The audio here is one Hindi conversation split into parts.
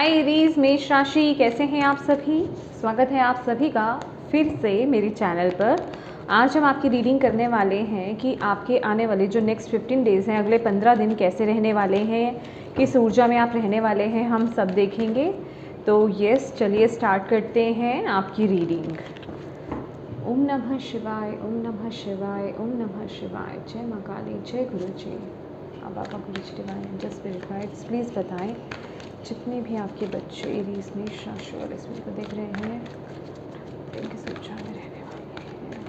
हाय एरीज मेष राशि, कैसे हैं आप सभी। स्वागत है आप सभी का फिर से मेरे चैनल पर। आज हम आपकी रीडिंग करने वाले हैं कि आपके आने वाले जो नेक्स्ट 15 डेज़ हैं, अगले 15 दिन कैसे रहने वाले हैं, किस ऊर्जा में आप रहने वाले हैं, हम सब देखेंगे। तो यस, चलिए स्टार्ट करते हैं आपकी रीडिंग। ओम नमः शिवाय, ओम नमः शिवाय, ओम नमः शिवाय। जय माँ काली, जय गुरु ji. Baba Guru ji divine just spirit guides, please बताएं जितने भी आपके बच्चे एरीज मेष राशि और इस वीडियो को देख रहे हैं किस ऊर्जा में रहने वाले हैं।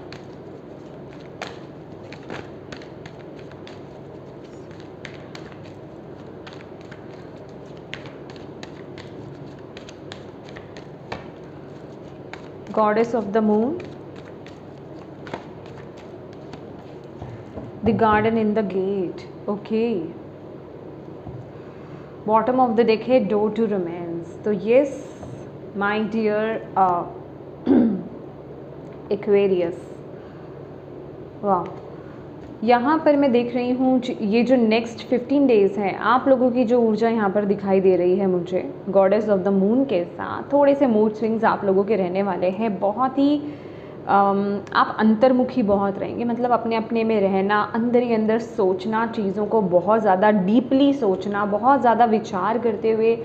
Goddess of the moon, the garden in the gate, okay. Bottom of the deck है डोर टू रोमांस। तो यस माय डियर एक्वेरियस, वाह, यहाँ पर मैं देख रही हूँ ये जो नेक्स्ट 15 डेज़ हैं, आप लोगों की जो ऊर्जा यहाँ पर दिखाई दे रही है मुझे, गॉडेस ऑफ द मून के साथ थोड़े से मूड स्विंग्स आप लोगों के रहने वाले हैं। बहुत ही आप अंतर्मुखी बहुत रहेंगे, मतलब अपने अपने में रहना, अंदर ही अंदर सोचना, चीज़ों को बहुत ज़्यादा डीपली सोचना, बहुत ज़्यादा विचार करते हुए,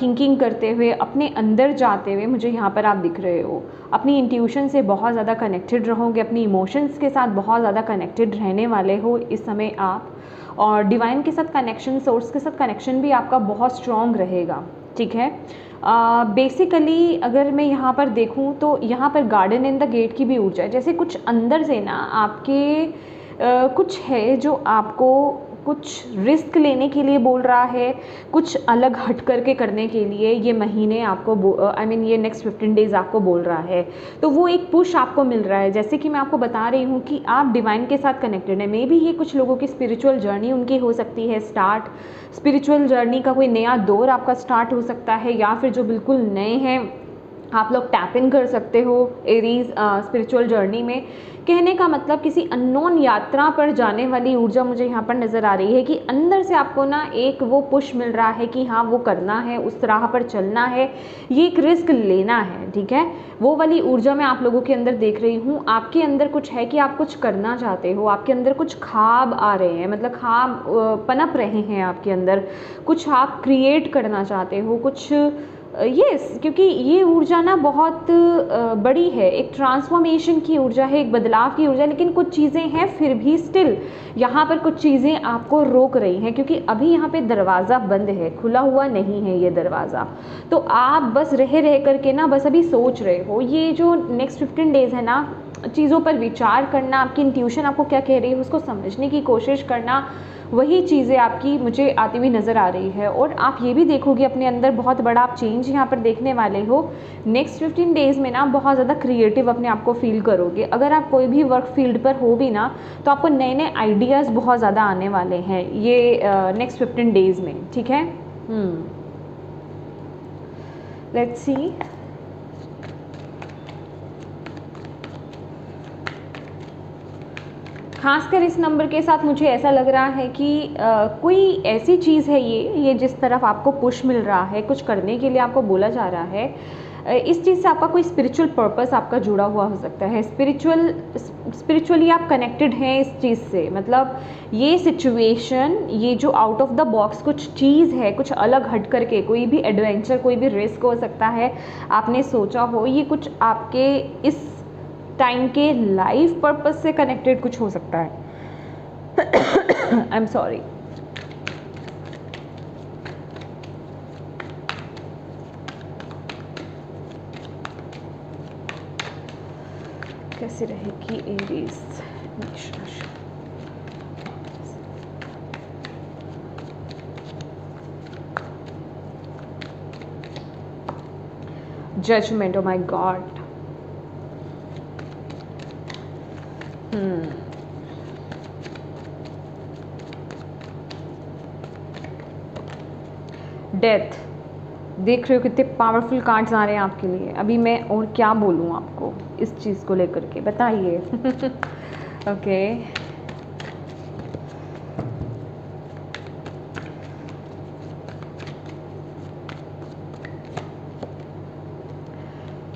थिंकिंग करते हुए, अपने अंदर जाते हुए मुझे यहाँ पर आप दिख रहे हो। अपनी इंट्यूशन से बहुत ज़्यादा कनेक्टेड रहोगे, अपनी इमोशंस के साथ बहुत ज़्यादा कनेक्टेड रहने वाले हो इस समय आप। और डिवाइन के साथ कनेक्शन, सोर्स के साथ कनेक्शन भी आपका बहुत स्ट्रॉन्ग रहेगा, ठीक है। बेसिकली अगर मैं यहाँ पर देखूँ तो यहाँ पर गार्डन इन द गेट की भी ऊर्जा है, जैसे कुछ अंदर से ना आपके कुछ है जो आपको कुछ रिस्क लेने के लिए बोल रहा है, कुछ अलग हट करके करने के लिए ये महीने आपको ये नेक्स्ट 15 डेज़ आपको बोल रहा है। तो वो एक पुश आपको मिल रहा है, जैसे कि मैं आपको बता रही हूँ कि आप डिवाइन के साथ कनेक्टेड है। मे बी ये कुछ लोगों की स्पिरिचुअल जर्नी उनकी हो सकती है स्टार्ट, स्पिरिचुअल जर्नी का कोई नया दौर आपका स्टार्ट हो सकता है, या फिर जो बिल्कुल नए हैं आप लोग टैप इन कर सकते हो एरीज स्पिरिचुअल जर्नी में। कहने का मतलब किसी अननोन यात्रा पर जाने वाली ऊर्जा मुझे यहाँ पर नज़र आ रही है कि अंदर से आपको ना एक वो पुश मिल रहा है कि हाँ वो करना है, उस राह पर चलना है, ये एक रिस्क लेना है, ठीक है। वो वाली ऊर्जा मैं आप लोगों के अंदर देख रही हूँ। आपके अंदर कुछ है कि आप कुछ करना चाहते हो, आपके अंदर कुछ ख्वाब आ रहे हैं, मतलब ख्वाब पनप रहे हैं आपके अंदर, कुछ आप क्रिएट करना चाहते हो, कुछ यस क्योंकि ये ऊर्जा ना बहुत बड़ी है, एक ट्रांसफॉर्मेशन की ऊर्जा है, एक बदलाव की ऊर्जा। लेकिन कुछ चीज़ें हैं फिर भी स्टिल यहाँ पर कुछ चीज़ें आपको रोक रही हैं, क्योंकि अभी यहाँ पे दरवाज़ा बंद है, खुला हुआ नहीं है ये दरवाज़ा। तो आप बस रह करके ना बस अभी सोच रहे हो। ये जो नेक्स्ट 15 डेज़ है ना, चीज़ों पर विचार करना, आपकी इंट्यूशन आपको क्या कह रही है उसको समझने की कोशिश करना, वही चीज़ें आपकी मुझे आती हुई नज़र आ रही है। और आप ये भी देखोगे अपने अंदर बहुत बड़ा आप चेंज यहाँ पर देखने वाले हो। नेक्स्ट 15 डेज़ में ना बहुत ज़्यादा क्रिएटिव अपने आप को फील करोगे। अगर आप कोई भी वर्क फील्ड पर हो भी ना, तो आपको नए नए आइडियाज़ बहुत ज़्यादा आने वाले हैं ये नेक्स्ट 15 डेज़ में, ठीक है। Let's see. खासकर इस नंबर के साथ मुझे ऐसा लग रहा है कि कोई ऐसी चीज़ है ये जिस तरफ आपको पुश मिल रहा है, कुछ करने के लिए आपको बोला जा रहा है। इस चीज़ से आपका कोई स्पिरिचुअल पर्पस आपका जुड़ा हुआ हो सकता है, स्पिरिचुअली आप कनेक्टेड हैं इस चीज़ से। मतलब ये सिचुएशन, ये जो आउट ऑफ द बॉक्स कुछ चीज़ है, कुछ अलग हट करके कोई भी एडवेंचर, कोई भी रिस्क हो सकता है, आपने सोचा हो, ये कुछ आपके इस टाइम के लाइफ पर्पस से कनेक्टेड कुछ हो सकता है। I am sorry. कैसी रहेगी एरीज मेष राशि। Judgement, oh my God. Death, देख रहे हो कितने पावरफुल कार्ड्स आ रहे हैं आपके लिए। अभी मैं और क्या बोलूँ आपको इस चीज़ को लेकर के, बताइए। ओके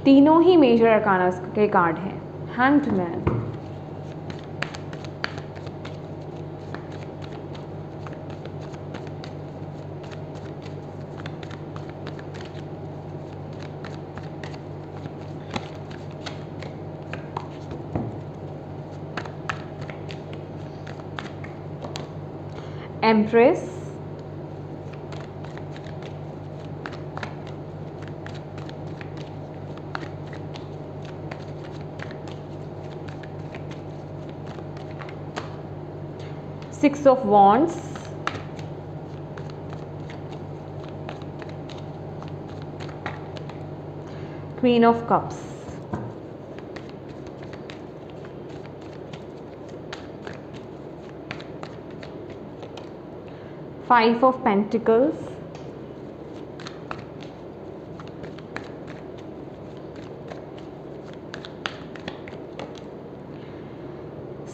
तीनों ही मेजर अरकाना के कार्ड हैं। Hanged man, empress, six of wands, queen of cups, five of pentacles,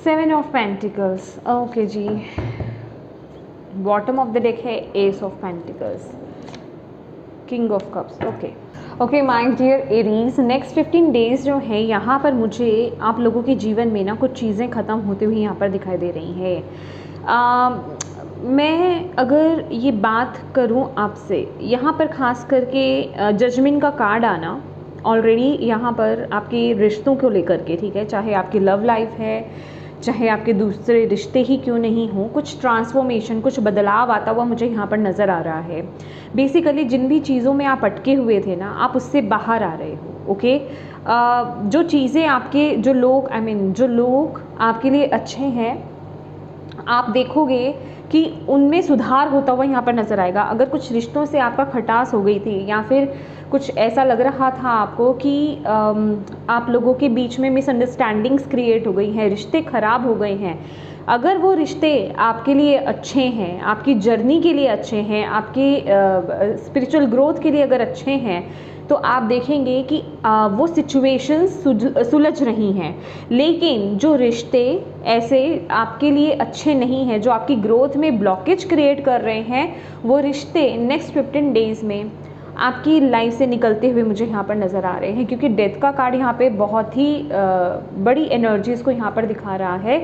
seven of pentacles. Okay जी, बॉटम ऑफ द डेक है ace of pentacles, king of cups. Okay my dear Aries, next 15 days जो है यहाँ पर मुझे आप लोगों के जीवन में ना कुछ चीज़ें ख़त्म होते हुए यहाँ पर दिखाई दे रही हैं। मैं अगर ये बात करूँ आपसे, यहाँ पर ख़ास करके जजमेंट का कार्ड आना ऑलरेडी यहाँ पर आपके रिश्तों को लेकर के, ठीक है, चाहे आपकी लव लाइफ है, चाहे आपके दूसरे रिश्ते ही क्यों नहीं हो, कुछ ट्रांसफॉर्मेशन, कुछ बदलाव आता हुआ मुझे यहाँ पर नज़र आ रहा है। बेसिकली जिन भी चीज़ों में आप अटके हुए थे ना, आप उससे बाहर आ रहे हो। ओके, जो चीज़ें आपके, जो लोग आपके लिए अच्छे हैं, आप देखोगे कि उनमें सुधार होता हुआ यहाँ पर नज़र आएगा। अगर कुछ रिश्तों से आपका खटास हो गई थी या फिर कुछ ऐसा लग रहा था आपको कि आप लोगों के बीच में मिसअंडरस्टैंडिंग्स क्रिएट हो गई हैं, रिश्ते ख़राब हो गए हैं, अगर वो रिश्ते आपके लिए अच्छे हैं, आपकी जर्नी के लिए अच्छे हैं, आपकी स्पिरिचुअल ग्रोथ के लिए अगर अच्छे हैं, तो आप देखेंगे कि वो सिचुएशंस सुलझ रही हैं। लेकिन जो रिश्ते ऐसे आपके लिए अच्छे नहीं हैं, जो आपकी ग्रोथ में ब्लॉकेज क्रिएट कर रहे हैं, वो रिश्ते नेक्स्ट 15 डेज़ में आपकी लाइफ से निकलते हुए मुझे यहाँ पर नज़र आ रहे हैं, क्योंकि डेथ का कार्ड यहाँ पे बहुत ही बड़ी एनर्जीज़ को यहाँ पर दिखा रहा है।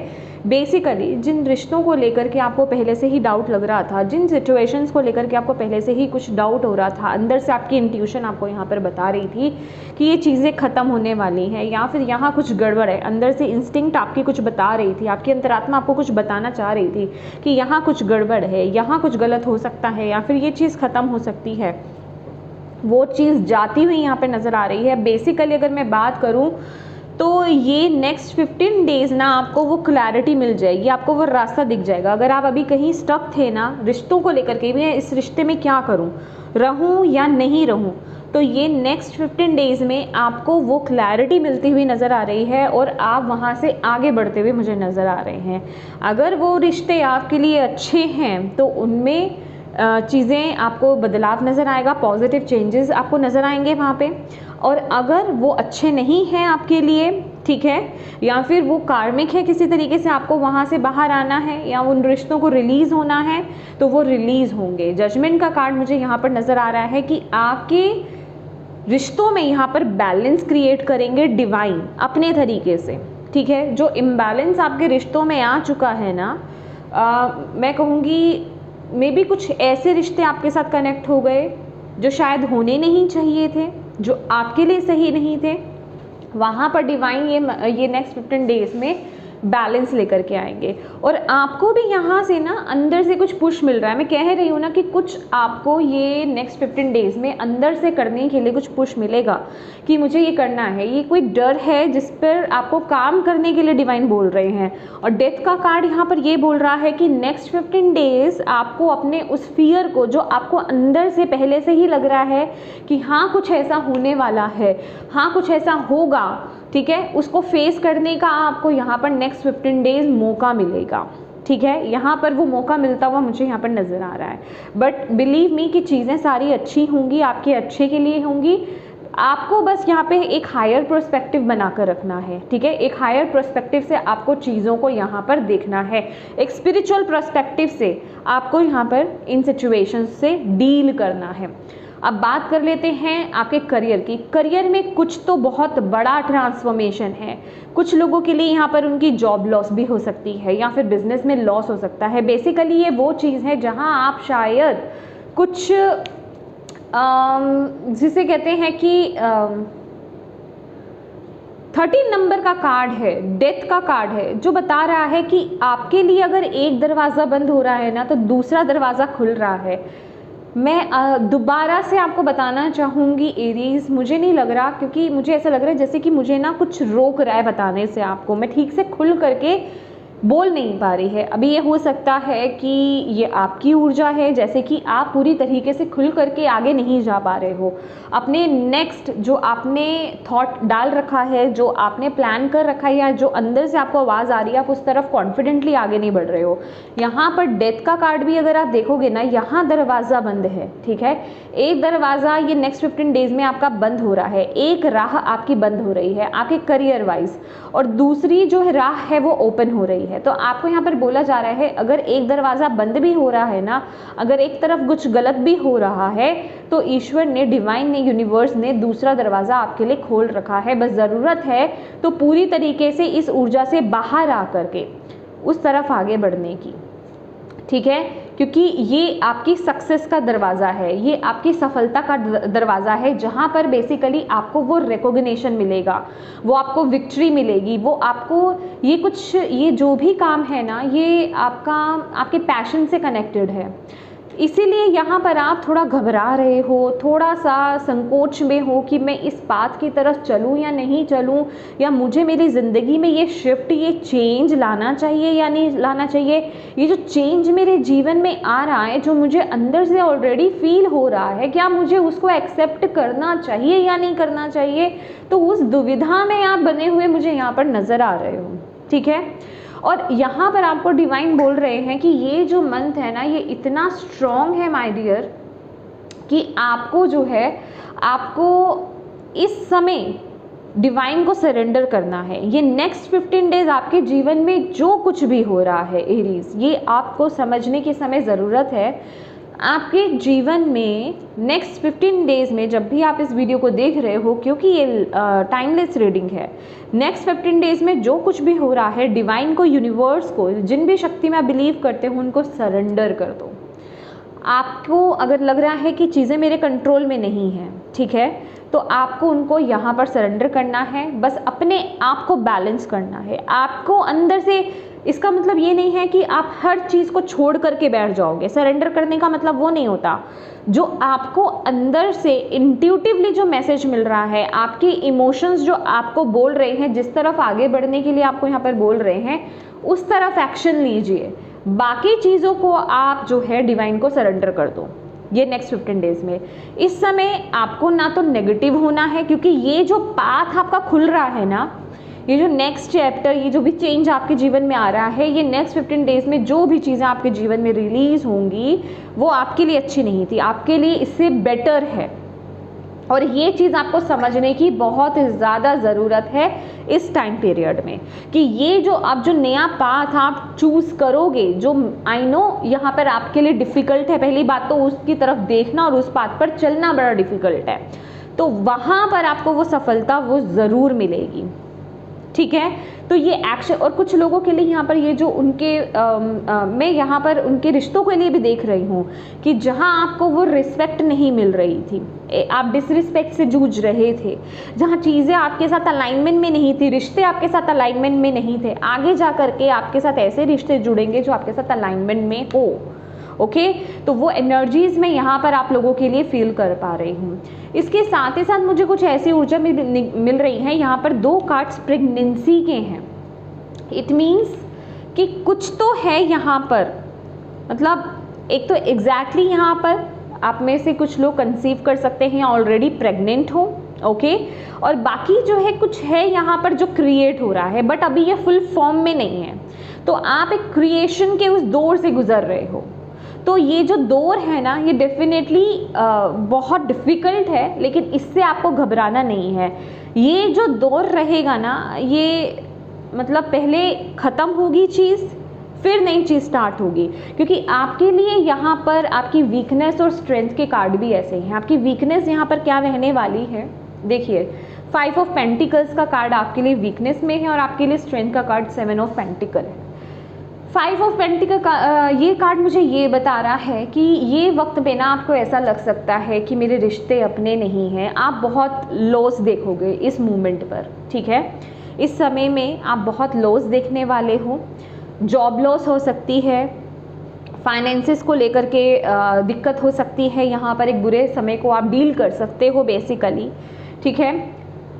बेसिकली जिन रिश्तों को लेकर के आपको पहले से ही डाउट लग रहा था, जिन सिचुएशंस को लेकर के आपको पहले से ही कुछ डाउट हो रहा था, अंदर से आपकी इंट्यूशन आपको यहाँ पर बता रही थी कि ये चीज़ें ख़त्म होने वाली हैं, या फिर यहाँ कुछ गड़बड़ है, अंदर से इंस्टिंक्ट आपकी कुछ बता रही थी, आपकी अंतरात्मा आपको कुछ बताना चाह रही थी कि यहाँ कुछ गड़बड़ है, यहाँ कुछ गलत हो सकता है, या फिर ये चीज़ ख़त्म हो सकती है, वो चीज़ जाती हुई यहाँ पे नज़र आ रही है। बेसिकली अगर मैं बात करूँ तो ये नेक्स्ट 15 डेज़ ना आपको वो क्लैरिटी मिल जाएगी, आपको वो रास्ता दिख जाएगा। अगर आप अभी कहीं स्टक थे ना रिश्तों को लेकर के, मैं इस रिश्ते में क्या करूँ, रहूँ या नहीं रहूँ, तो ये नेक्स्ट 15 डेज़ में आपको वो क्लैरिटी मिलती हुई नज़र आ रही है और आप वहाँ से आगे बढ़ते हुए मुझे नज़र आ रहे हैं। अगर वो रिश्ते आपके लिए अच्छे हैं तो उनमें चीज़ें आपको बदलाव नज़र आएगा, पॉजिटिव चेंजेस आपको नज़र आएंगे वहाँ पे। और अगर वो अच्छे नहीं हैं आपके लिए, ठीक है, या फिर वो कार्मिक है, किसी तरीके से आपको वहाँ से बाहर आना है या उन रिश्तों को रिलीज़ होना है, तो वो रिलीज़ होंगे। जजमेंट का कार्ड मुझे यहाँ पर नज़र आ रहा है कि आपके रिश्तों में यहाँ पर बैलेंस क्रिएट करेंगे डिवाइन अपने तरीके से, ठीक है। जो इम्बैलेंस आपके रिश्तों में आ चुका है ना, मैं कहूँगी मे बी कुछ ऐसे रिश्ते आपके साथ कनेक्ट हो गए जो शायद होने नहीं चाहिए थे, जो आपके लिए सही नहीं थे, वहाँ पर डिवाइन ये नेक्स्ट 15 डेज़ में बैलेंस लेकर के आएंगे। और आपको भी यहाँ से ना अंदर से कुछ पुश मिल रहा है। मैं कह रही हूँ ना कि कुछ आपको ये नेक्स्ट 15 डेज़ में अंदर से करने के लिए कुछ पुश मिलेगा कि मुझे ये करना है। ये कोई डर है जिस पर आपको काम करने के लिए डिवाइन बोल रहे हैं। और डेथ का कार्ड यहाँ पर ये बोल रहा है कि नेक्स्ट 15 डेज़ आपको अपने उस फियर को, जो आपको अंदर से पहले से ही लग रहा है कि हाँ कुछ ऐसा होने वाला है, हाँ कुछ ऐसा होगा, ठीक है, उसको फेस करने का आपको यहाँ पर नेक्स्ट 15 डेज़ मौका मिलेगा, ठीक है। यहाँ पर वो मौका मिलता हुआ मुझे यहाँ पर नज़र आ रहा है। बट बिलीव मी कि चीज़ें सारी अच्छी होंगी, आपके अच्छे के लिए होंगी। आपको बस यहाँ पे एक हायर पर्सपेक्टिव बनाकर रखना है, ठीक है। एक हायर पर्सपेक्टिव से आपको चीज़ों को यहाँ पर देखना है, एक स्पिरिचुअल पर्सपेक्टिव से आपको यहाँ पर इन सिचुएशंस से डील करना है। अब बात कर लेते हैं आपके करियर की। करियर में कुछ तो बहुत बड़ा ट्रांसफॉर्मेशन है। कुछ लोगों के लिए यहाँ पर उनकी जॉब लॉस भी हो सकती है या फिर बिजनेस में लॉस हो सकता है। बेसिकली ये वो चीज़ है जहाँ आप शायद कुछ जिसे कहते हैं कि 13 नंबर का कार्ड है, डेथ का कार्ड है, जो बता रहा है कि आपके लिए अगर एक दरवाज़ा बंद हो रहा है ना तो दूसरा दरवाज़ा खुल रहा है। मैं दोबारा से आपको बताना चाहूँगी एरीज, मुझे नहीं लग रहा, क्योंकि मुझे ऐसा लग रहा है जैसे कि मुझे ना कुछ रोक रहा है बताने से आपको, मैं ठीक से खुल करके बोल नहीं पा रही है। अभी ये हो सकता है कि ये आपकी ऊर्जा है, जैसे कि आप पूरी तरीके से खुल करके आगे नहीं जा पा रहे हो। अपने नेक्स्ट जो आपने थॉट डाल रखा है, जो आपने प्लान कर रखा है, या जो अंदर से आपको आवाज़ आ रही है, आप उस तरफ कॉन्फिडेंटली आगे नहीं बढ़ रहे हो। यहाँ पर डेथ का कार्ड भी अगर आप देखोगे ना, यहाँ दरवाज़ा बंद है, ठीक है। एक दरवाज़ा ये नेक्स्ट 15 डेज में आपका बंद हो रहा है, एक राह आपकी बंद हो रही है आपके करियर वाइज, और दूसरी जो राह है वो ओपन हो रही है। तो आपको यहाँ पर बोला जा रहा है अगर एक दरवाज़ा बंद भी हो रहा है ना, अगर एक तरफ कुछ गलत भी हो रहा है, तो ईश्वर ने, डिवाइन ने, यूनिवर्स ने दूसरा दरवाज़ा आपके लिए खोल रखा है। बस ज़रूरत है तो पूरी तरीके से इस ऊर्जा से बाहर आ करके उस तरफ आगे बढ़ने की, ठीक है। क्योंकि ये आपकी सक्सेस का दरवाज़ा है, ये आपकी सफलता का दरवाज़ा है, जहाँ पर बेसिकली आपको वो रिकॉग्निशन मिलेगा, वो आपको विक्ट्री मिलेगी, वो आपको ये कुछ, ये जो भी काम है ना, ये आपके पैशन से कनेक्टेड है। इसीलिए यहाँ पर आप थोड़ा घबरा रहे हो, थोड़ा सा संकोच में हो कि मैं इस बात की तरफ चलूँ या नहीं चलूँ, या मुझे मेरी ज़िंदगी में ये शिफ्ट, ये चेंज लाना चाहिए या नहीं लाना चाहिए। ये जो चेंज मेरे जीवन में आ रहा है, जो मुझे अंदर से ऑलरेडी फील हो रहा है, क्या मुझे उसको एक्सेप्ट करना चाहिए या नहीं करना चाहिए। तो उस दुविधा में आप बने हुए मुझे यहाँ पर नज़र आ रहे हो, ठीक है। और यहाँ पर आपको डिवाइन बोल रहे हैं कि ये जो मंथ है ना, ये इतना स्ट्रॉन्ग है माय डियर, कि आपको जो है, आपको इस समय डिवाइन को सरेंडर करना है। ये नेक्स्ट 15 डेज आपके जीवन में जो कुछ भी हो रहा है एरीज, ये आपको समझने की समय ज़रूरत है। आपके जीवन में नेक्स्ट 15 डेज में, जब भी आप इस वीडियो को देख रहे हो, क्योंकि ये टाइमलेस रीडिंग है, नेक्स्ट 15 डेज में जो कुछ भी हो रहा है, डिवाइन को, यूनिवर्स को, जिन भी शक्ति में आप बिलीव करते हो, उनको सरेंडर कर दो। आपको अगर लग रहा है कि चीज़ें मेरे कंट्रोल में नहीं हैं, ठीक है, तो आपको उनको यहाँ पर सरेंडर करना है। बस अपने आप को बैलेंस करना है आपको अंदर से। इसका मतलब ये नहीं है कि आप हर चीज़ को छोड़ करके बैठ जाओगे। सरेंडर करने का मतलब वो नहीं होता। जो आपको अंदर से इंट्यूटिवली जो मैसेज मिल रहा है, आपके इमोशंस जो आपको बोल रहे हैं, जिस तरफ आगे बढ़ने के लिए आपको यहाँ पर बोल रहे हैं, उस तरफ एक्शन लीजिए। बाकी चीज़ों को आप जो है डिवाइन को सरेंडर कर दो ये नेक्स्ट 15 डेज में। इस समय आपको ना तो नेगेटिव होना है, क्योंकि ये जो पाथ आपका खुल रहा है ना, ये जो नेक्स्ट चैप्टर, ये जो भी चेंज आपके जीवन में आ रहा है, ये नेक्स्ट 15 डेज में जो भी चीज़ें आपके जीवन में रिलीज होंगी, वो आपके लिए अच्छी नहीं थी, आपके लिए इससे बेटर है। और ये चीज़ आपको समझने की बहुत ज़्यादा ज़रूरत है इस टाइम पीरियड में, कि ये जो आप जो नया पाथ आप चूज़ करोगे, जो आई नो यहाँ पर आपके लिए डिफ़िकल्ट है, पहली बात तो उसकी तरफ देखना और उस पाथ पर चलना बड़ा डिफ़िकल्ट है, तो वहाँ पर आपको वो सफलता वो ज़रूर मिलेगी, ठीक है। तो ये एक्शन, और कुछ लोगों के लिए यहाँ पर ये जो उनके मैं यहाँ पर उनके रिश्तों के लिए भी देख रही हूँ कि जहाँ आपको वो रिस्पेक्ट नहीं मिल रही थी, आप डिसरिस्पेक्ट से जूझ रहे थे, जहाँ चीज़ें आपके साथ अलाइनमेंट में नहीं थी, रिश्ते आपके साथ अलाइनमेंट में नहीं थे, आगे जा करके आपके साथ ऐसे रिश्ते जुड़ेंगे जो आपके साथ अलाइनमेंट में हो। ओके, तो वो एनर्जीज़ मैं यहाँ पर आप लोगों के लिए फील कर पा रही हूँ। इसके साथ ही साथ मुझे कुछ ऐसी ऊर्जा मिल रही है, यहाँ पर 2 कार्ड्स प्रेगनेंसी के हैं। इट मीन्स कि कुछ तो है यहाँ पर, मतलब एक तो एग्जैक्टली यहाँ पर आप में से कुछ लोग कंसीव कर सकते हैं, ऑलरेडी प्रेग्नेंट हो, ओके, और बाकी जो है कुछ है यहाँ पर जो क्रिएट हो रहा है, बट अभी ये फुल फॉर्म में नहीं है। तो आप एक क्रिएशन के उस दौर से गुजर रहे हो। तो ये जो दौर है ना, ये डेफिनेटली बहुत डिफ़िकल्ट है, लेकिन इससे आपको घबराना नहीं है। ये जो दौर रहेगा ना, ये मतलब पहले ख़त्म होगी चीज़, फिर नई चीज़ स्टार्ट होगी, क्योंकि आपके लिए यहाँ पर आपकी वीकनेस और स्ट्रेंथ के कार्ड भी ऐसे हैं। आपकी वीकनेस यहाँ पर क्या रहने वाली है, देखिए 5 ऑफ पेंटिकल्स का कार्ड आपके लिए वीकनेस में है और आपके लिए स्ट्रेंथ का कार्ड 7 ऑफ पेंटिकल है। 5 ऑफ पेंटिकल का ये कार्ड मुझे ये बता रहा है कि ये वक्त पे ना आपको ऐसा लग सकता है कि मेरे रिश्ते अपने नहीं हैं, आप बहुत लॉस देखोगे इस मोमेंट पर, ठीक है। इस समय में आप बहुत लॉस देखने वाले हो, जॉब लॉस हो सकती है, फाइनेंसिस को लेकर के दिक्कत हो सकती है, यहाँ पर एक बुरे समय को आप डील कर सकते हो बेसिकली, ठीक है।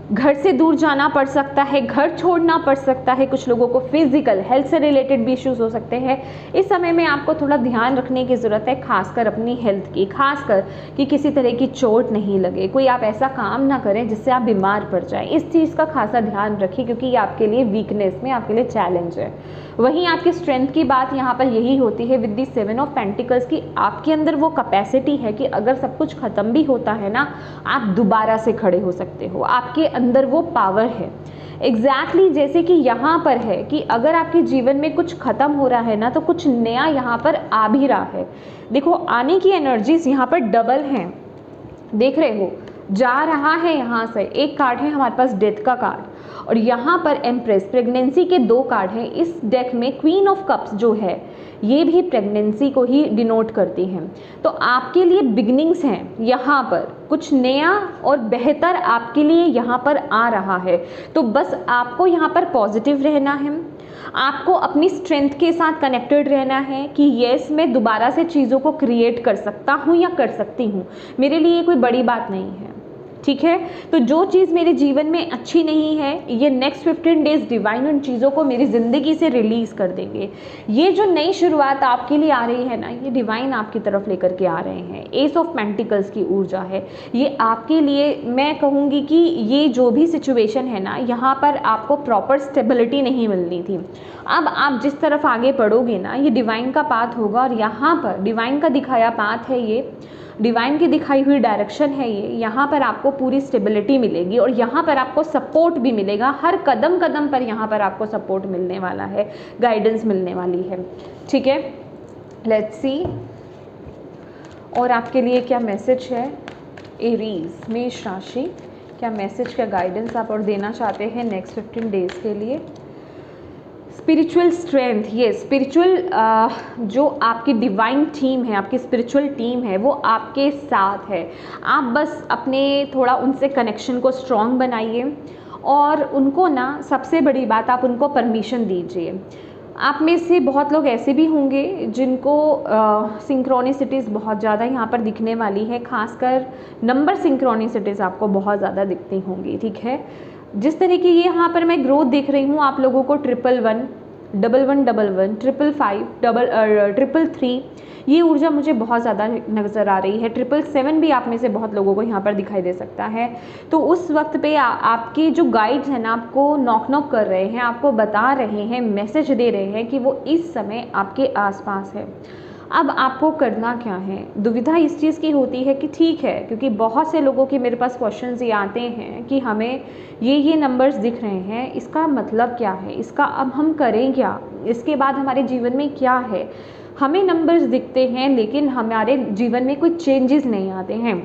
घर से दूर जाना पड़ सकता है, घर छोड़ना पड़ सकता है, कुछ लोगों को फिजिकल हेल्थ से रिलेटेड भी इश्यूज हो सकते हैं। इस समय में आपको थोड़ा ध्यान रखने की ज़रूरत है, खासकर अपनी हेल्थ की, खासकर कि किसी तरह की चोट नहीं लगे, कोई आप ऐसा काम ना करें जिससे आप बीमार पड़ जाएं। इस चीज़ का खासा ध्यान रखिए, क्योंकि ये आपके लिए वीकनेस में, आपके लिए चैलेंज है। वहीं आपकी स्ट्रेंथ की बात यहाँ पर यही होती है विद दी 7 ऑफ पेंटिकल्स की, आपके अंदर वो कैपेसिटी है कि अगर सब कुछ ख़त्म भी होता है ना, आप दोबारा से खड़े हो सकते हो, आपके अंदर वो पावर है। एग्जैक्टली जैसे कि यहाँ पर है कि अगर आपके जीवन में कुछ ख़त्म हो रहा है ना, तो कुछ नया यहाँ पर आ भी रहा है। देखो आने की एनर्जीज यहाँ पर डबल हैं, देख रहे हो, जा रहा है यहाँ से। एक कार्ड है हमारे पास डेथ का कार्ड, और यहाँ पर एम्प्रेस, प्रेगनेंसी के 2 कार्ड हैं। इस डेक में क्वीन ऑफ कप्स जो है ये भी प्रेगनेंसी को ही डिनोट करती हैं। तो आपके लिए बिगनिंग्स हैं, यहाँ पर कुछ नया और बेहतर आपके लिए यहाँ पर आ रहा है। तो बस आपको यहाँ पर पॉजिटिव रहना है, आपको अपनी स्ट्रेंथ के साथ कनेक्टेड रहना है कि यस मैं दोबारा से चीज़ों को क्रिएट कर सकता हूँ या कर सकती हूँ, मेरे लिए कोई बड़ी बात नहीं है, ठीक है। तो जो चीज़ मेरे जीवन में अच्छी नहीं है, ये नेक्स्ट 15 डेज डिवाइन उन चीज़ों को मेरी ज़िंदगी से रिलीज़ कर देंगे। ये जो नई शुरुआत आपके लिए आ रही है ना, ये डिवाइन आपकी तरफ लेकर के आ रहे हैं। एस ऑफ पेंटिकल्स की ऊर्जा है ये आपके लिए। मैं कहूँगी कि ये जो भी सिचुएशन है ना, यहाँ पर आपको प्रॉपर स्टेबिलिटी नहीं मिलनी थी। अब आप जिस तरफ आगे बढ़ोगे ना, ये डिवाइन का पाथ होगा, और यहाँ पर डिवाइन का दिखाया पाथ है, ये डिवाइन की दिखाई हुई डायरेक्शन है ये। यहाँ पर आपको पूरी स्टेबिलिटी मिलेगी और यहाँ पर आपको सपोर्ट भी मिलेगा, हर कदम कदम पर यहाँ पर आपको सपोर्ट मिलने वाला है, गाइडेंस मिलने वाली है, ठीक है। लेट्स सी और आपके लिए क्या मैसेज है। एरीज, मेष राशि, क्या मैसेज, क्या गाइडेंस आप और देना चाहते हैं नेक्स्ट 15 डेज के लिए। स्पिरिचुअल स्ट्रेंथ, ये स्पिरिचुअल जो आपकी डिवाइन टीम है, आपकी स्पिरिचुअल टीम है, वो आपके साथ है। आप बस अपने थोड़ा उनसे कनेक्शन को स्ट्रॉन्ग बनाइए, और उनको ना, सबसे बड़ी बात, आप उनको परमिशन दीजिए। आप में से बहुत लोग ऐसे भी होंगे जिनको सिंक्रोनिसिटीज़ बहुत ज़्यादा यहाँ पर दिखने वाली है, खासकर नंबर सिंक्रोनिसिटीज़ आपको बहुत ज़्यादा दिखती होंगी, ठीक है। जिस तरह की ये यहाँ पर मैं ग्रोथ देख रही हूँ, आप लोगों को 111, 1111, 555, 333 ये ऊर्जा मुझे बहुत ज़्यादा नज़र आ रही है। 777 भी आप में से बहुत लोगों को यहाँ पर दिखाई दे सकता है। तो उस वक्त पे आपके जो गाइड्स हैं ना, आपको नॉक कर रहे हैं, आपको बता रहे हैं, मैसेज दे रहे हैं कि वो इस समय आपके आसपास है। अब आपको करना क्या है। दुविधा इस चीज़ की होती है कि ठीक है, क्योंकि बहुत से लोगों के मेरे पास क्वेश्चंस ये आते हैं कि हमें ये नंबर्स दिख रहे हैं, इसका मतलब क्या है, इसका अब हम करें क्या, इसके बाद हमारे जीवन में क्या है। हमें नंबर्स दिखते हैं लेकिन हमारे जीवन में कोई चेंजेस नहीं आते हैं।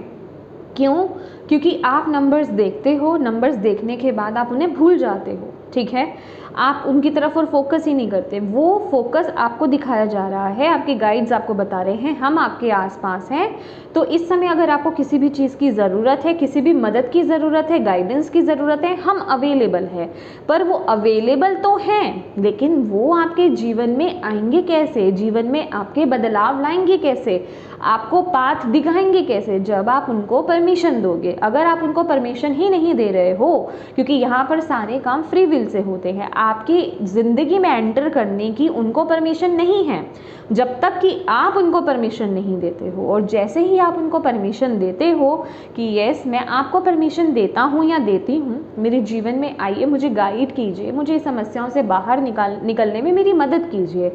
क्यों? क्योंकि आप नंबर्स देखते हो, नंबर्स देखने के बाद आप उन्हें भूल जाते हो, ठीक है। आप उनकी तरफ और फोकस ही नहीं करते। वो फोकस आपको दिखाया जा रहा है, आपके गाइड्स आपको बता रहे हैं हम आपके आसपास हैं। तो इस समय अगर आपको किसी भी चीज़ की ज़रूरत है, किसी भी मदद की ज़रूरत है, गाइडेंस की ज़रूरत है, हम अवेलेबल हैं। पर वो अवेलेबल तो हैं, लेकिन वो आपके जीवन में आएंगे कैसे, जीवन में आपके बदलाव लाएंगे कैसे, आपको पाथ दिखाएंगे कैसे, जब आप उनको परमिशन दोगे। अगर आप उनको परमिशन ही नहीं दे रहे हो, क्योंकि यहाँ पर सारे काम फ्री विल से होते हैं, आपकी ज़िंदगी में एंटर करने की उनको परमिशन नहीं है जब तक कि आप उनको परमिशन नहीं देते हो। और जैसे ही आप उनको परमिशन देते हो कि यस मैं आपको परमिशन देता हूँ या देती हूँ, मेरे जीवन में आइए, मुझे गाइड कीजिए, मुझे समस्याओं से बाहर निकलने में मेरी मदद कीजिए,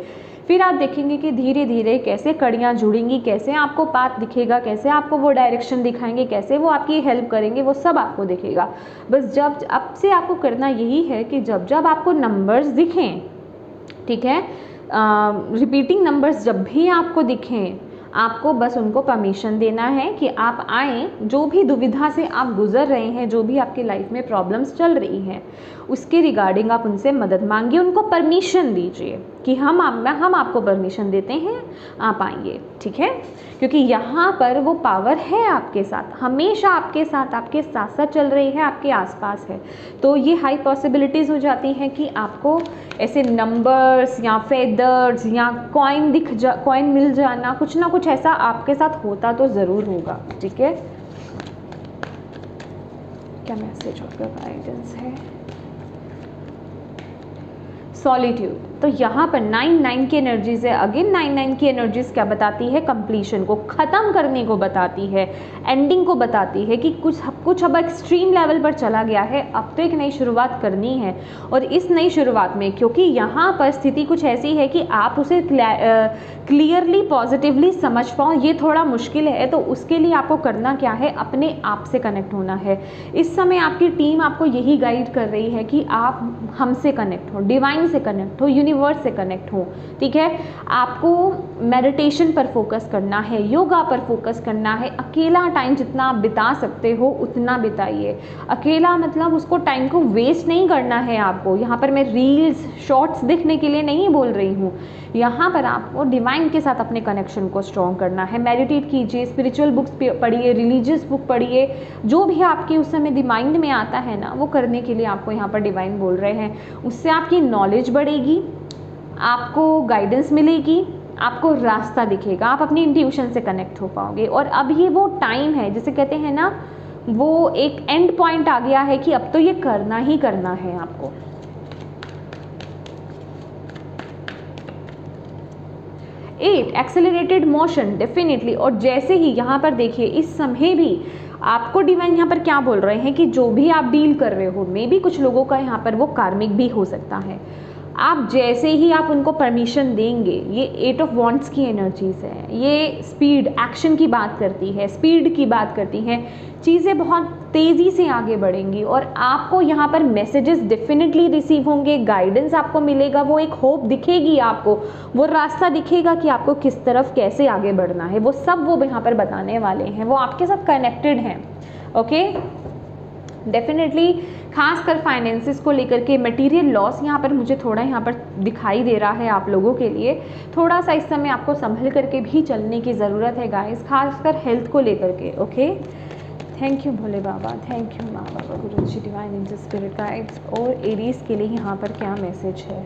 फिर आप देखेंगे कि धीरे धीरे कैसे कड़ियाँ जुड़ेंगी, कैसे आपको पाथ दिखेगा, कैसे आपको वो डायरेक्शन दिखाएंगे, कैसे वो आपकी हेल्प करेंगे, वो सब आपको दिखेगा। बस जब अब से आपको करना यही है कि जब जब आपको नंबर्स दिखें, ठीक है, रिपीटिंग नंबर्स जब भी आपको दिखें, आपको बस उनको परमिशन देना है कि आप आएँ। जो भी दुविधा से आप गुजर रहे हैं, जो भी आपकी लाइफ में प्रॉब्लम्स चल रही हैं, उसके रिगार्डिंग आप उनसे मदद मांगिए, उनको परमिशन दीजिए कि हम आपको परमिशन देते हैं, आप आइए, ठीक है। क्योंकि यहाँ पर वो पावर है आपके साथ, हमेशा आपके साथ चल रही है, आपके आसपास है। तो ये हाई पॉसिबिलिटीज़ हो जाती हैं कि आपको ऐसे नंबर्स या फेदर्स या कॉइन मिल जाना, कुछ ना कुछ ऐसा आपके साथ होता तो ज़रूर होगा, ठीक है। क्या मैसेज आपका गाइडेंस है? सॉलिट्यूड। तो यहाँ पर 9 की एनर्जीज है। अगेन 9 की एनर्जीज क्या बताती है? कंप्लीशन को, ख़त्म करने को बताती है, एंडिंग को बताती है कि कुछ अब एक्सट्रीम लेवल पर चला गया है, अब तो एक नई शुरुआत करनी है। और इस नई शुरुआत में क्योंकि यहाँ पर स्थिति कुछ ऐसी है कि आप उसे क्लियरली पॉजिटिवली समझ पाओ, ये थोड़ा मुश्किल है। तो उसके लिए आपको करना क्या है? अपने आप से कनेक्ट होना है। इस समय आपकी टीम आपको यही गाइड कर रही है कि आप हमसे कनेक्ट हो, डिवाइन से कनेक्ट हो, यूनिवर्स से कनेक्ट हो, ठीक है। आपको मेडिटेशन पर फोकस करना है, योगा पर फोकस करना है। अकेला टाइम जितना आप बिता सकते हो उतना बिताइए। अकेला मतलब उसको टाइम को वेस्ट नहीं करना है आपको। यहाँ पर मैं रील्स शॉर्ट्स देखने के लिए नहीं बोल रही हूँ, यहाँ पर आपको डिवाइन के साथ अपने कनेक्शन को स्ट्रॉन्ग करना है। मेडिटेट कीजिए, स्पिरिचुअल बुक्स पढ़िए, रिलीजियस बुक पढ़िए, जो भी आपके उस समय माइंड में आता है ना, वो करने के लिए आपको यहाँ पर डिवाइन बोल रहे हैं। उससे आपकी नॉलेज बढ़ेगी, आपको गाइडेंस मिलेगी, आपको रास्ता दिखेगा, आप अपनी इंट्यूशन से कनेक्ट हो पाओगे। और अब ये वो टाइम है, जिसे कहते हैं ना, वो एक एंड पॉइंट आ गया है कि अब तो ये करना ही करना है आपको। Accelerated motion definitely. और जैसे ही यहाँ पर देखिए, इस समय भी आपको डिवाइन यहाँ पर क्या बोल रहे हैं कि जो भी आप डील कर रहे हो, मे बी कुछ लोगों का यहाँ पर वो कार्मिक भी हो सकता है। आप जैसे ही आप उनको परमिशन देंगे, ये 8 ऑफ वॉन्ड्स की एनर्जीज है, ये स्पीड, एक्शन की बात करती है, स्पीड की बात करती हैं। चीज़ें बहुत तेज़ी से आगे बढ़ेंगी और आपको यहाँ पर मैसेजेस डेफिनेटली रिसीव होंगे, गाइडेंस आपको मिलेगा, वो एक होप दिखेगी आपको, वो रास्ता दिखेगा कि आपको किस तरफ कैसे आगे बढ़ना है। वो सब वो यहाँ पर बताने वाले हैं, वो आपके साथ कनेक्टेड हैं, ओके। डेफिनेटली खासकर फाइनेंसिस को लेकर के मटेरियल लॉस यहाँ पर मुझे थोड़ा यहाँ पर दिखाई दे रहा है आप लोगों के लिए। थोड़ा सा इस समय आपको संभल करके भी चलने की ज़रूरत है गाइस, खासकर हेल्थ को लेकर के, okay. Thank you Bhole Baba, thank you माँ बाबा, Guru ji, divine angel, spirit guides. और एरीज के लिए यहाँ पर क्या मैसेज है?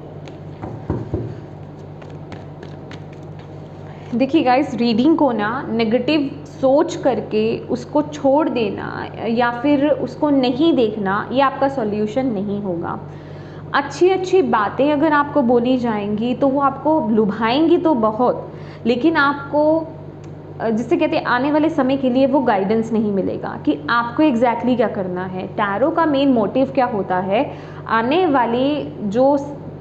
देखिए गाइस, रीडिंग को ना नेगेटिव सोच करके उसको छोड़ देना या फिर उसको नहीं देखना, ये आपका सॉल्यूशन नहीं होगा। अच्छी बातें अगर आपको बोली जाएंगी तो वो आपको लुभाएंगी तो बहुत, लेकिन आपको जिसे कहते हैं आने वाले समय के लिए वो गाइडेंस नहीं मिलेगा कि आपको एग्जैक्टली क्या करना है। टैरो का मेन मोटिव क्या होता है? आने वाली जो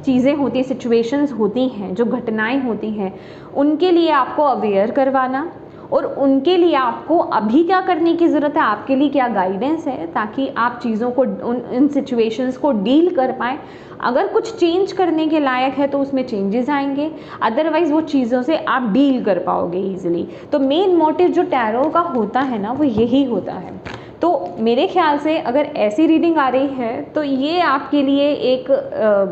चीज़ें होती, सिचुएशंस होती हैं, जो घटनाएं होती हैं, उनके लिए आपको अवेयर करवाना और उनके लिए आपको अभी क्या करने की ज़रूरत है, आपके लिए क्या गाइडेंस है, ताकि आप चीज़ों को उन सिचुएशंस को डील कर पाएँ। अगर कुछ चेंज करने के लायक है तो उसमें चेंजेस आएंगे, अदरवाइज़ वो चीज़ों से आप डील कर पाओगे ईजिली। तो मेन मोटिव जो टैरो का होता है ना, वो यही होता है। तो मेरे ख्याल से अगर ऐसी रीडिंग आ रही है तो ये आपके लिए एक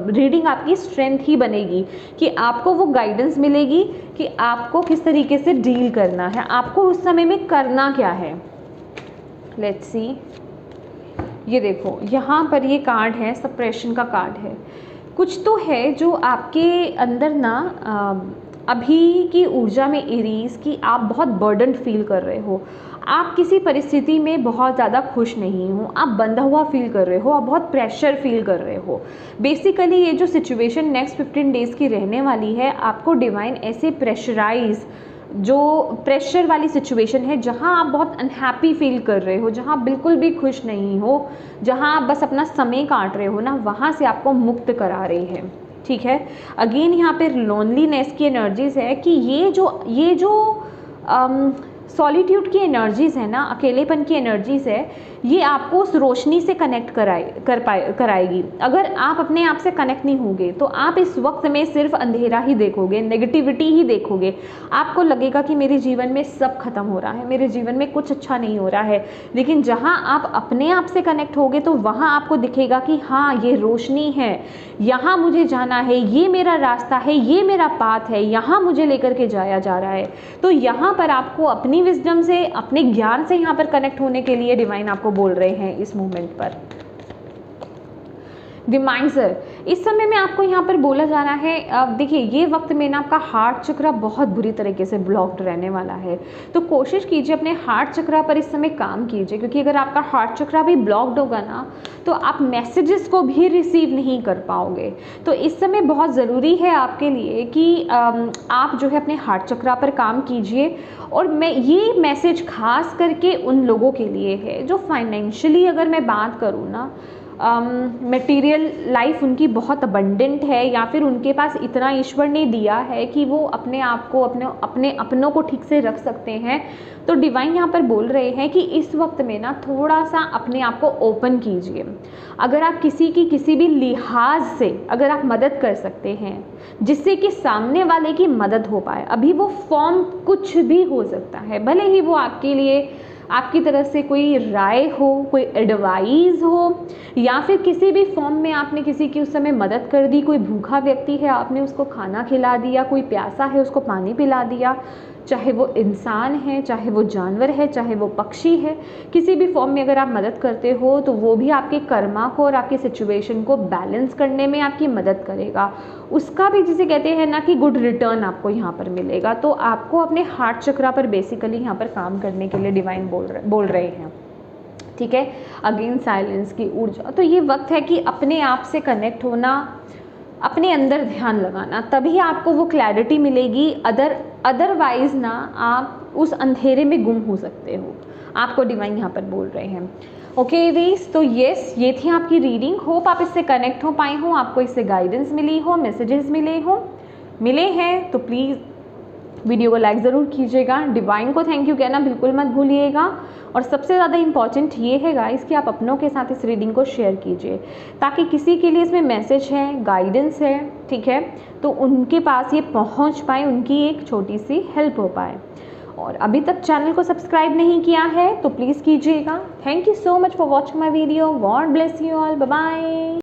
रीडिंग आपकी स्ट्रेंथ ही बनेगी कि आपको वो गाइडेंस मिलेगी कि आपको किस तरीके से डील करना है, आपको उस समय में करना क्या है। लेट्स सी, ये देखो यहाँ पर ये कार्ड है, सप्रेशन का कार्ड है। कुछ तो है जो आपके अंदर ना अभी की ऊर्जा में एरीज की आप बहुत बर्डन फील कर रहे हो, आप किसी परिस्थिति में बहुत ज़्यादा खुश नहीं हो, आप बंधा हुआ फील कर रहे हो, आप बहुत प्रेशर फील कर रहे हो। बेसिकली ये जो सिचुएशन नेक्स्ट 15 डेज़ की रहने वाली है, आपको डिवाइन ऐसे जो प्रेशर वाली सिचुएशन है, जहां आप बहुत अनहैप्पी फील कर रहे हो, जहां बिल्कुल भी खुश नहीं हो, जहां आप बस अपना समय काट रहे हो ना, वहां से आपको मुक्त करा रही है, ठीक है। अगेन यहाँ पे लोनलीनेस की एनर्जीज है कि ये जो सॉलिट्यूड की एनर्जीज है ना, अकेलेपन की एनर्जीज है, ये आपको उस रोशनी से कनेक्ट कराएगी। अगर आप अपने आप से कनेक्ट नहीं होंगे तो आप इस वक्त में सिर्फ अंधेरा ही देखोगे, नेगेटिविटी ही देखोगे। आपको लगेगा कि मेरे जीवन में सब खत्म हो रहा है, मेरे जीवन में कुछ अच्छा नहीं हो रहा है। लेकिन जहाँ आप अपने आप से कनेक्ट होगे तो वहाँ आपको दिखेगा कि हाँ, ये रोशनी है, यहाँ मुझे जाना है, ये मेरा रास्ता है, ये मेरा पाथ है, यहाँ मुझे लेकर के जाया जा रहा है। तो यहाँ पर आपको अपनी विजडम से, अपने ज्ञान से यहाँ पर कनेक्ट होने के लिए डिवाइन आपको बोल रहे हैं इस मोमेंट पर। रिमाइंडर, इस समय में आपको यहाँ पर बोला जा रहा है, अब देखिए ये वक्त में ना आपका हार्ट चक्र बहुत बुरी तरीके से ब्लॉक्ड रहने वाला है। तो कोशिश कीजिए अपने हार्ट चक्र पर इस समय काम कीजिए, क्योंकि अगर आपका हार्ट चक्र भी ब्लॉक्ड होगा ना तो आप मैसेजेस को भी रिसीव नहीं कर पाओगे। तो इस समय बहुत ज़रूरी है आपके लिए कि आप जो है अपने हार्ट चक्र पर काम कीजिए। और मैं ये मैसेज खास करके उन लोगों के लिए है जो फाइनेंशियली, अगर मैं बात करूँ ना, मटेरियल लाइफ उनकी बहुत अबंडेंट है, या फिर उनके पास इतना ईश्वर ने दिया है कि वो अपने आप को, अपने अपनों को ठीक से रख सकते हैं। तो डिवाइन यहाँ पर बोल रहे हैं कि इस वक्त में ना थोड़ा सा अपने आप को ओपन कीजिए। अगर आप किसी की किसी भी लिहाज से अगर आप मदद कर सकते हैं जिससे कि सामने वाले की मदद हो पाए, अभी वो फॉर्म कुछ भी हो सकता है, भले ही वो आपके लिए, आपकी तरफ से कोई राय हो, कोई एडवाइस हो, या फिर किसी भी फॉर्म में आपने किसी की उस समय मदद कर दी। कोई भूखा व्यक्ति है, आपने उसको खाना खिला दिया, कोई प्यासा है उसको पानी पिला दिया, चाहे वो इंसान है, चाहे वो जानवर है, चाहे वो पक्षी है, किसी भी फॉर्म में अगर आप मदद करते हो तो वो भी आपके कर्मा को और आपकी सिचुएशन को बैलेंस करने में आपकी मदद करेगा। उसका भी जिसे कहते हैं ना कि गुड रिटर्न आपको यहाँ पर मिलेगा। तो आपको अपने हार्ट चक्र पर बेसिकली यहाँ पर काम करने के लिए डिवाइन बोल रहे हैं, ठीक है। अगेन साइलेंस की ऊर्जा, तो ये वक्त है कि अपने आप से कनेक्ट होना, अपने अंदर ध्यान लगाना, तभी आपको वो क्लैरिटी मिलेगी। अदरवाइज ना आप उस अंधेरे में गुम हो सकते हो, आपको डिवाइन यहाँ पर बोल रहे हैं। ओके वेस, तो यस, ये थी आपकी रीडिंग। होप आप इससे कनेक्ट हो पाए हो, आपको इससे गाइडेंस मिली हो, मैसेजेस मिले हैं तो प्लीज़ वीडियो को लाइक ज़रूर कीजिएगा। डिवाइन को थैंक यू कहना बिल्कुल मत भूलिएगा। और सबसे ज़्यादा इम्पॉर्टेंट ये है गाइस कि आप अपनों के साथ इस रीडिंग को शेयर कीजिए, ताकि किसी के लिए इसमें मैसेज है, गाइडेंस है, ठीक है, तो उनके पास ये पहुंच पाए, उनकी एक छोटी सी हेल्प हो पाए। और अभी तक चैनल को सब्सक्राइब नहीं किया है तो प्लीज़ कीजिएगा। Thank you so much for watching my video. God bless you all. Bye bye.